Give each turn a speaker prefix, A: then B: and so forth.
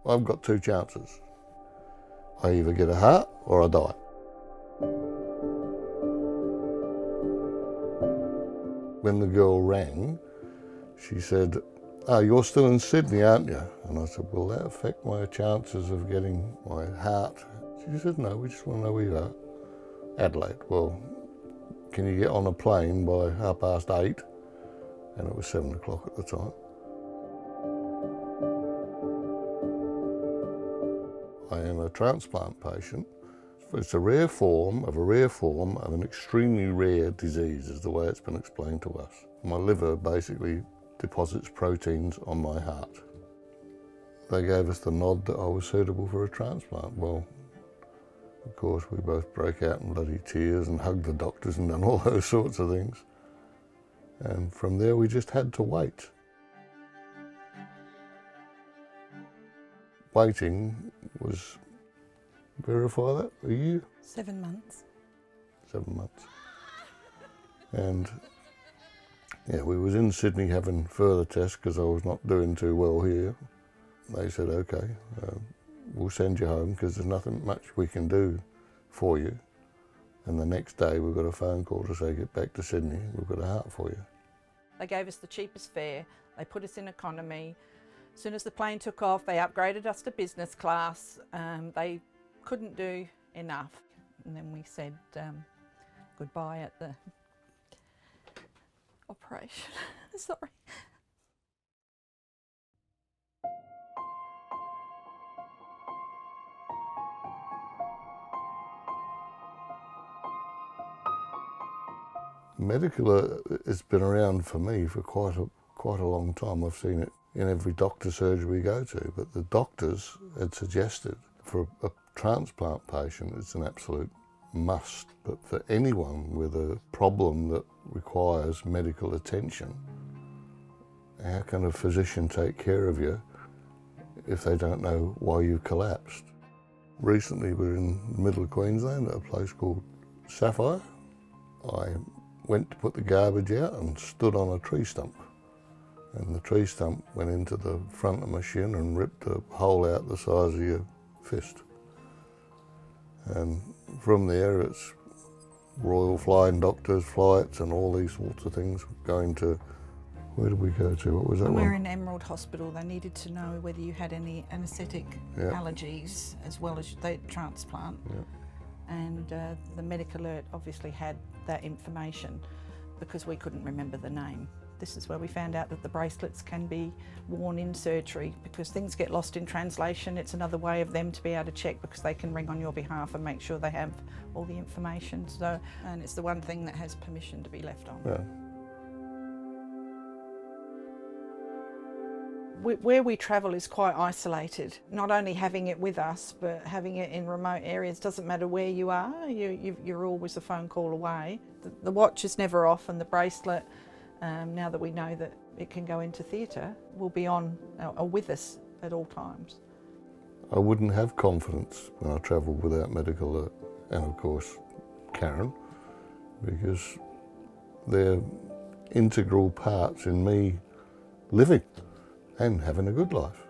A: I've got two chances. I either get a heart or I die. When the girl rang, she said, "Oh, you're still in Sydney, aren't you?" And I said, "Will that affect my chances of getting my heart?" She said, "No, we just want to know where you are." Adelaide. Well, can you get on a plane by 8:30? And it was 7 o'clock at the time. I am a transplant patient. It's a rare form of an extremely rare disease, is the way it's been explained to us. My liver basically deposits proteins on my heart. They gave us the nod that I was suitable for a transplant. Well, of course, we both broke out in bloody tears and hugged the doctors and done all those sorts of things. And from there, we just had to wait. Waiting was, verify that, are you?
B: 7 months.
A: 7 months. And yeah, we was in Sydney having further tests because I was not doing too well here. They said, "Okay, we'll send you home because there's nothing much we can do for you." And the next day we got a phone call to say, "Get back to Sydney, we've got a heart for you."
B: They gave us the cheapest fare, they put us in economy. As soon as the plane took off, they upgraded us to business class. They couldn't do enough. And then we said goodbye at the operation. Sorry.
A: MedicAlert has been around for me for quite a long time. I've seen it in every doctor's surgery we go to, but the doctors had suggested for a transplant patient it's an absolute must, but for anyone with a problem that requires medical attention, how can a physician take care of you if they don't know why you collapsed? Recently we're in the middle of Queensland at a place called Sapphire. I went to put the garbage out and stood on a tree stump. And the tree stump went into the front of my shin and ripped a hole out the size of your fist. And from there it's Royal Flying Doctors flights and all these sorts of things going to, where did we go to? What was that
B: When
A: one?
B: we were in Emerald Hospital, they needed to know whether you had any anaesthetic allergies as well as the transplant.
A: Yeah.
B: And the MedicAlert obviously had that information because we couldn't remember the name. This is where we found out that the bracelets can be worn in surgery because things get lost in translation. It's another way of them to be able to check because they can ring on your behalf and make sure they have all the information. So, and it's the one thing that has permission to be left on.
A: Yeah.
B: Where we travel is quite isolated. Not only having it with us, but having it in remote areas. Doesn't matter where you are, you're always a phone call away. The watch is never off, and the bracelet, now that we know that it can go into theatre, will be on or with us at all times.
A: I wouldn't have confidence when I travelled without MedicAlert, and of course Karen, because they're integral parts in me living and having a good life.